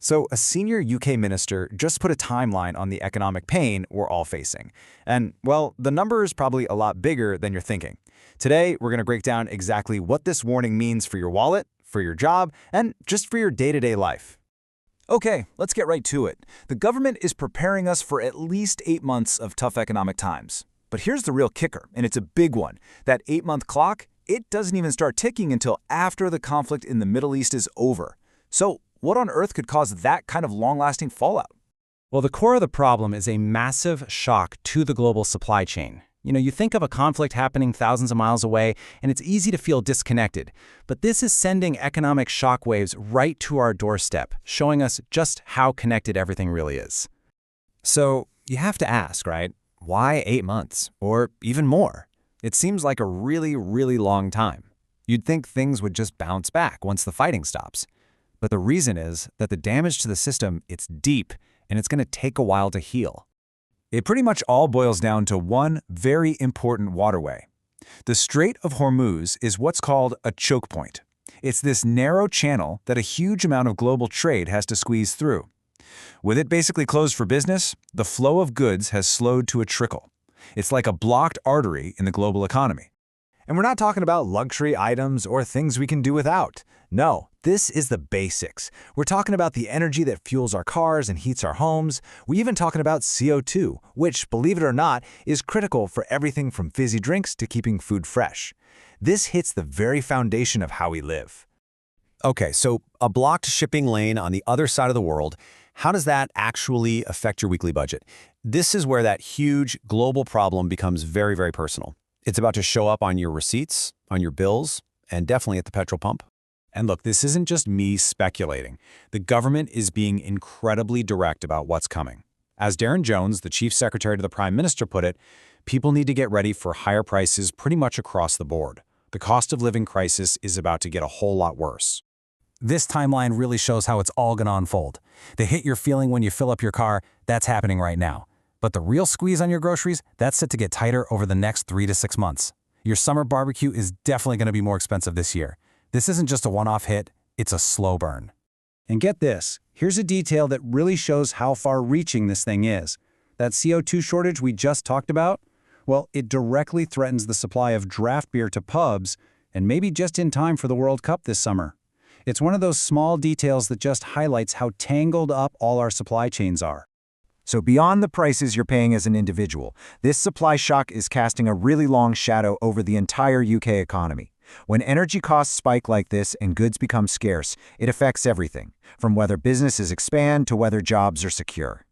So a senior UK minister just put a timeline on the economic pain we're all facing. And, well, the number is probably a lot bigger than you're thinking. Today, we're going to break down exactly what this warning means for your wallet, for your job, and just for your day-to-day life. Okay, let's get right to it. The government is preparing us for at least 8 months of tough economic times. But here's the real kicker, and it's a big one. That 8-month clock, it doesn't even start ticking until after the conflict in the Middle East is over. So, what on earth could cause that kind of long-lasting fallout? Well, the core of the problem is a massive shock to the global supply chain. You think of a conflict happening thousands of miles away, and it's easy to feel disconnected. But this is sending economic shockwaves right to our doorstep, showing us just how connected everything really is. So, you have to ask, right? Why 8 months? Or even more? It seems like a really, really long time. You'd think things would just bounce back once the fighting stops. But the reason is that the damage to the system, it's deep, and it's going to take a while to heal. It pretty much all boils down to one very important waterway. The Strait of Hormuz is what's called a choke point. It's this narrow channel that a huge amount of global trade has to squeeze through. With it basically closed for business, the flow of goods has slowed to a trickle. It's like a blocked artery in the global economy. And we're not talking about luxury items or things we can do without. No, this is the basics. We're talking about the energy that fuels our cars and heats our homes. We're even talking about CO2, which, believe it or not, is critical for everything from fizzy drinks to keeping food fresh. This hits the very foundation of how we live. Okay, so a blocked shipping lane on the other side of the world, how does that actually affect your weekly budget? This is where that huge global problem becomes very, very personal. It's about to show up on your receipts, on your bills, and definitely at the petrol pump. And look, this isn't just me speculating. The government is being incredibly direct about what's coming. As Darren Jones, the chief secretary to the prime minister, put it, people need to get ready for higher prices pretty much across the board. The cost of living crisis is about to get a whole lot worse. This timeline really shows how it's all going to unfold. The hit you're feeling when you fill up your car, that's happening right now. But the real squeeze on your groceries, that's set to get tighter over the next 3 to 6 months. Your summer barbecue is definitely going to be more expensive this year. This isn't just a one-off hit, it's a slow burn. And get this, here's a detail that really shows how far-reaching this thing is. That CO2 shortage we just talked about? Well, it directly threatens the supply of draft beer to pubs, and maybe just in time for the World Cup this summer. It's one of those small details that just highlights how tangled up all our supply chains are. So beyond the prices you're paying as an individual, this supply shock is casting a really long shadow over the entire UK economy. When energy costs spike like this and goods become scarce, it affects everything, from whether businesses expand to whether jobs are secure.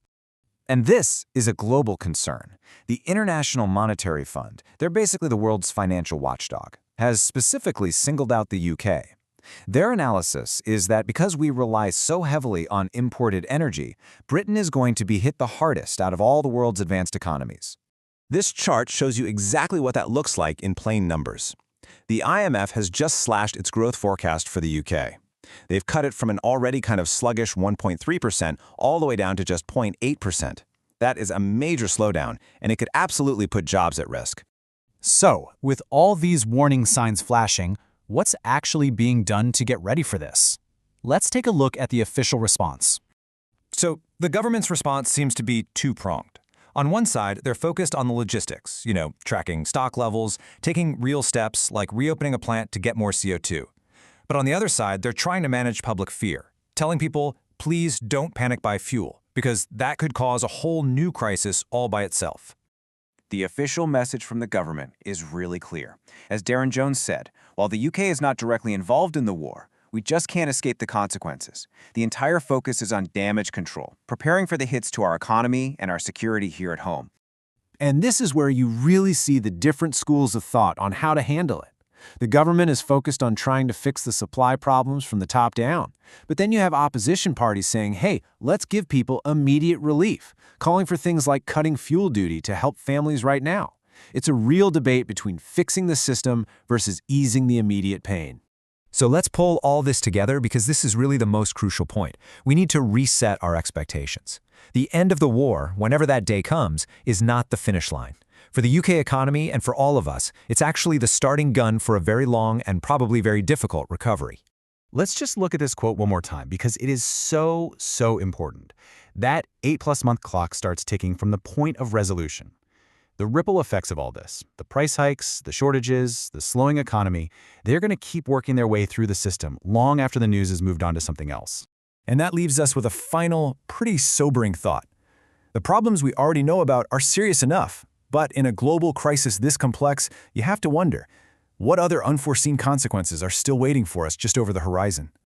And this is a global concern. The International Monetary Fund, they're basically the world's financial watchdog, has specifically singled out the UK. Their analysis is that because we rely so heavily on imported energy, Britain is going to be hit the hardest out of all the world's advanced economies. This chart shows you exactly what that looks like in plain numbers. The IMF has just slashed its growth forecast for the UK. They've cut it from an already kind of sluggish 1.3% all the way down to just 0.8%. That is a major slowdown, and it could absolutely put jobs at risk. So, with all these warning signs flashing, what's actually being done to get ready for this? Let's take a look at the official response. So, the government's response seems to be two-pronged. On one side, they're focused on the logistics, tracking stock levels, taking real steps like reopening a plant to get more CO2. But on the other side, they're trying to manage public fear, telling people, please don't panic buy fuel, because that could cause a whole new crisis all by itself. The official message from the government is really clear. As Darren Jones said, while the UK is not directly involved in the war, we just can't escape the consequences. The entire focus is on damage control, preparing for the hits to our economy and our security here at home. And this is where you really see the different schools of thought on how to handle it. The government is focused on trying to fix the supply problems from the top down. But then you have opposition parties saying, hey, let's give people immediate relief, calling for things like cutting fuel duty to help families right now. It's a real debate between fixing the system versus easing the immediate pain. So let's pull all this together because this is really the most crucial point. We need to reset our expectations. The end of the war, whenever that day comes, is not the finish line. For the UK economy and for all of us, it's actually the starting gun for a very long and probably very difficult recovery. Let's just look at this quote one more time because it is so important. That 8+ month clock starts ticking from the point of resolution. The ripple effects of all this, the price hikes, the shortages, the slowing economy, they're going to keep working their way through the system long after the news has moved on to something else. And that leaves us with a final, pretty sobering thought. The problems we already know about are serious enough, but in a global crisis this complex, you have to wonder, what other unforeseen consequences are still waiting for us just over the horizon?